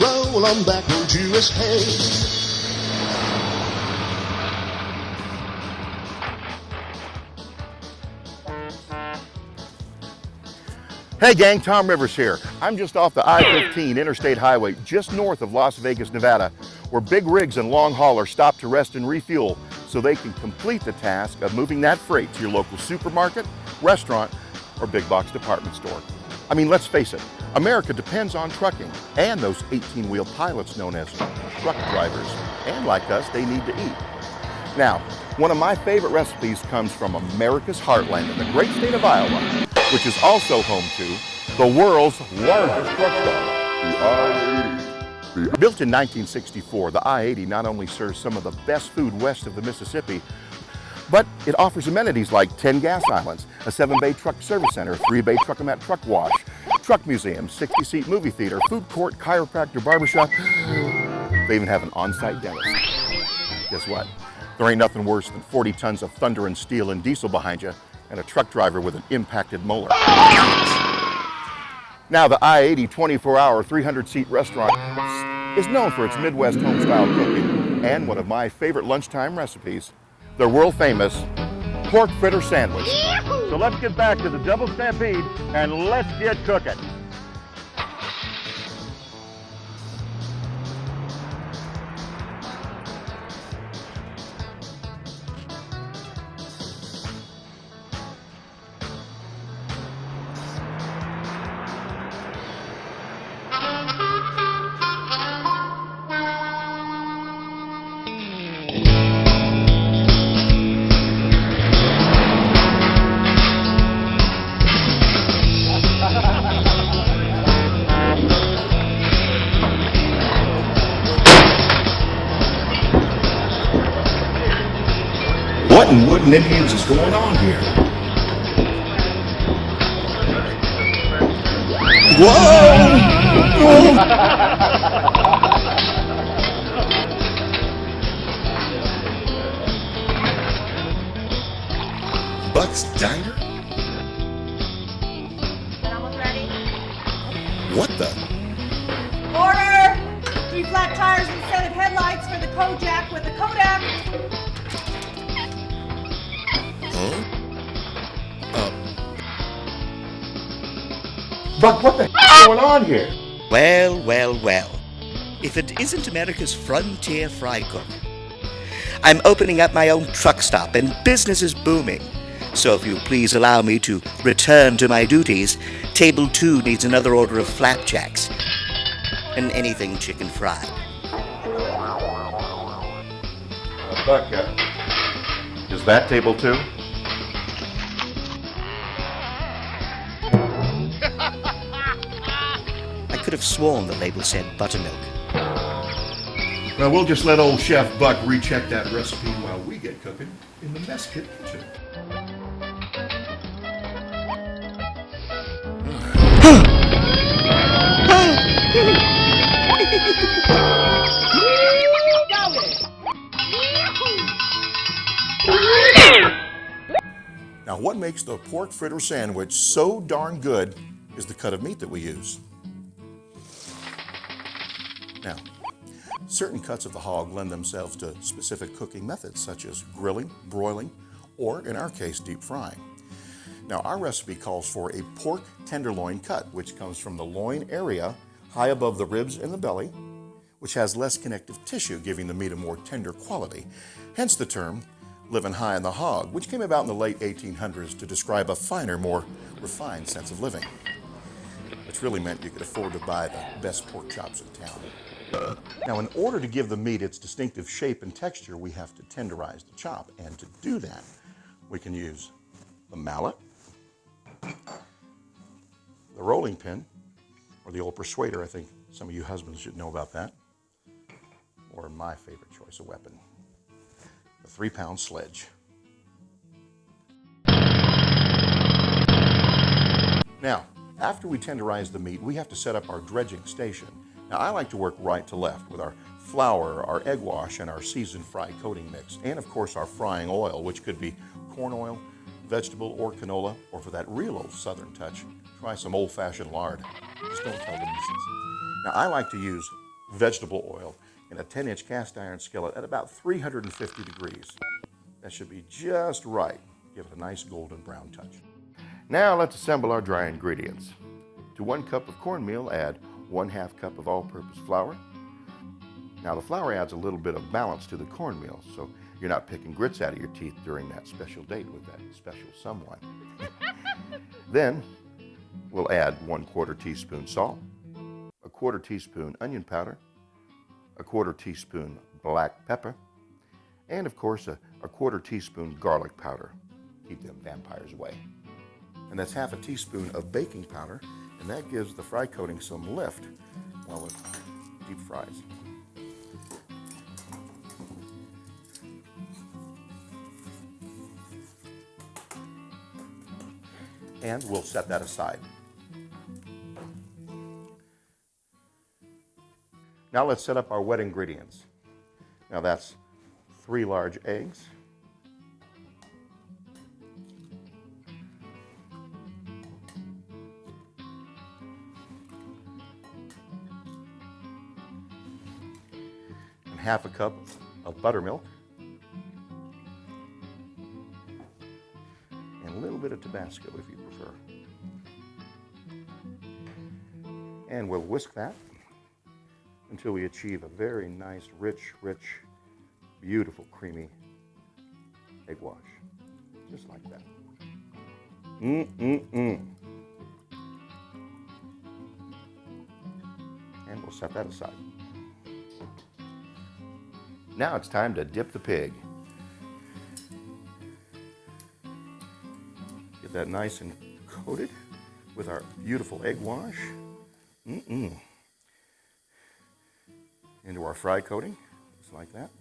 roll on BACKROADS USA. Hey gang, Tom Rivers here. I'm just off the I-15 interstate highway just north of Las Vegas, Nevada, where big rigs and long haulers stop to rest and refuel so they can complete the task of moving that freight to your local supermarket, restaurant, or big box department store. I mean, let's face it, America depends on trucking and those 18-wheel pilots known as truck drivers. And like us, they need to eat. Now, one of my favorite recipes comes from America's heartland in the great state of Iowa, which is also home to the world's largest truck stop, the I-80. Built in 1964, the I-80 not only serves some of the best food west of the Mississippi, but it offers amenities like 10 gas islands, a 7-bay truck service center, 3-bay truck-o-mat truck wash, truck museum, 60-seat movie theater, food court, chiropractor, barbershop. They even have an on-site dentist. Guess what? There ain't nothing worse than 40 tons of thunder and steel and diesel behind you and a truck driver with an impacted molar. Now, the I-80 24-hour, 300-seat restaurant is known for its Midwest home-style cooking and one of my favorite lunchtime recipes, their world-famous pork fritter sandwich. So let's get back to the Double Stampede and let's get cooking. What in wooden Indians is going on here? Whoa! Buck's Diner? Is that almost ready? What the? Order! 3 flat tires instead of headlights for the Kojak with the Kodak. Buck, what the hell is going on here? Well, well, well. If it isn't America's frontier fry cook. I'm opening up my own truck stop and business is booming. So if you'll please allow me to return to my duties, Table 2 needs another order of flapjacks. And anything chicken fried. Buck, is that Table 2? I could have sworn the label said buttermilk. Well, we'll just let old Chef Buck recheck that recipe while we get cooking in the mess kit kitchen. Now, what makes the pork fritter sandwich so darn good is the cut of meat that we use. Now, certain cuts of the hog lend themselves to specific cooking methods such as grilling, broiling, or in our case, deep frying. Now, our recipe calls for a pork tenderloin cut, which comes from the loin area high above the ribs and the belly, which has less connective tissue, giving the meat a more tender quality. Hence the term living high in the hog, which came about in the late 1800s to describe a finer, more refined sense of living, which really meant you could afford to buy the best pork chops in town. Now, in order to give the meat its distinctive shape and texture, we have to tenderize the chop. And to do that, we can use the mallet, the rolling pin, or the old persuader. I think some of you husbands should know about that. Or my favorite choice of weapon, the 3-pound sledge. Now, after we tenderize the meat, we have to set up our dredging station. Now, I like to work right to left with our flour, our egg wash, and our seasoned fry coating mix. And of course, our frying oil, which could be corn oil, vegetable, or canola, or for that real old southern touch, try some old-fashioned lard. Just don't tell the missus. Now, I like to use vegetable oil in a 10-inch cast iron skillet at about 350 degrees. That should be just right. Give it a nice golden brown touch. Now let's assemble our dry ingredients. To 1 cup of cornmeal, add 1/2 cup of all-purpose flour. Now the flour adds a little bit of balance to the cornmeal, so you're not picking grits out of your teeth during that special date with that special someone. Then we'll add 1/4 teaspoon salt, 1/4 teaspoon onion powder, 1/4 teaspoon black pepper, and of course a 1/4 teaspoon garlic powder. Keep them vampires away. And that's 1/2 teaspoon of baking powder, and that gives the fry coating some lift while it deep fries. And we'll set that aside. Now let's set up our wet ingredients. Now that's 3 large eggs, and 1/2 cup of buttermilk, and a little bit of Tabasco if you prefer. And we'll whisk that until we achieve a very nice, rich, beautiful, creamy egg wash. Just like that. And we'll set that aside. Now it's time to dip the pig. Get that nice and coated with our beautiful egg wash. Into our fry coating, just like that.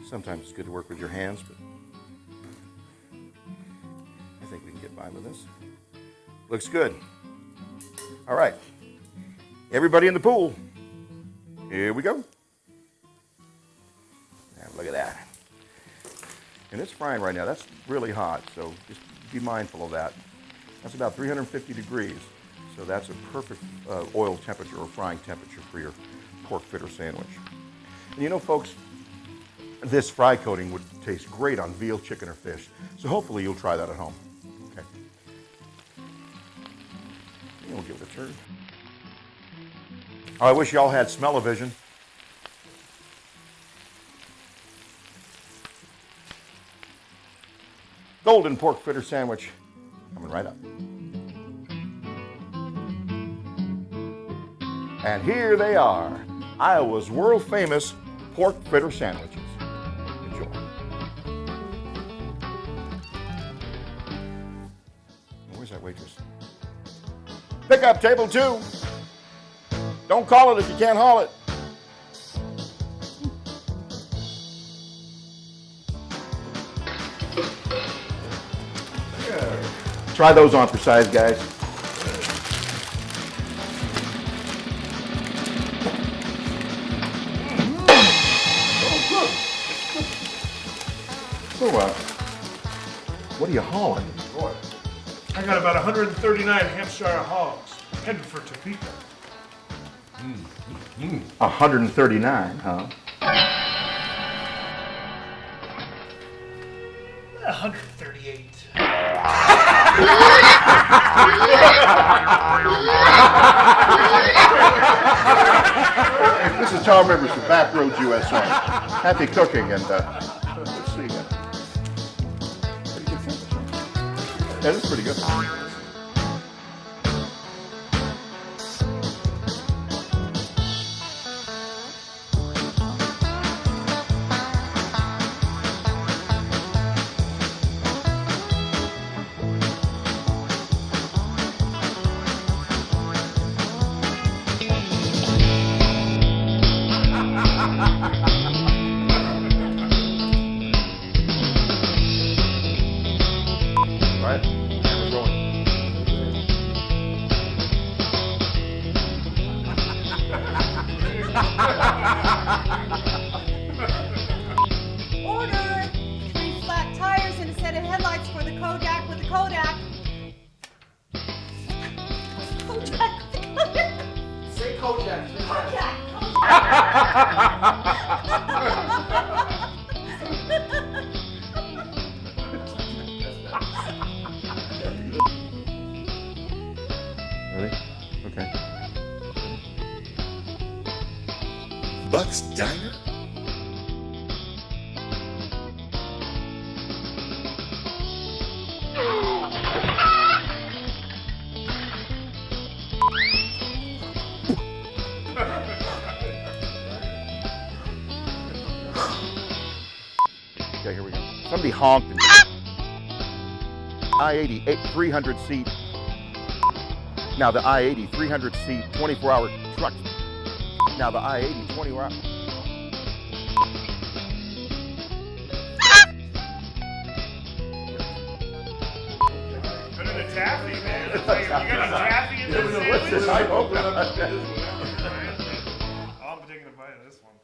Sometimes it's good to work with your hands, but I think we can get by with this. Looks good. All right, everybody in the pool, here we go. Look at that. And it's frying right now. That's really hot, so just be mindful of that. That's about 350 degrees, so that's a perfect oil temperature or frying temperature for your pork fritter sandwich. And you know, folks, this fry coating would taste great on veal, chicken, or fish, so hopefully you'll try that at home. Okay. And we'll give it a turn. Oh, I wish y'all had smell-o-vision. Golden pork fritter sandwich coming right up. And here they are, Iowa's world famous pork fritter sandwiches. Enjoy. Where's that waitress? Pick up table 2. Don't call it if you can't haul it. Try those on for size, guys. So, what are you hauling? I got about 139 Hampshire hogs headed for Topeka. 139, huh? 138. This is Tom Rivers from BACKROADS USA. Happy cooking, and let's see. Pretty good sandwich, huh? Yeah, this is pretty good. Right? Camera's rolling. Ready? Okay. Buck's Diner? Okay, here we go. Somebody honked. And I-80, 300 seat. Now the I-80, 300 seat, 24-hour truck. Now the I-80, 24-hour. Better than taffy, man. You got any taffy in this sandwich? Listen, I hope not. Oh, I'm taking a bite of this one.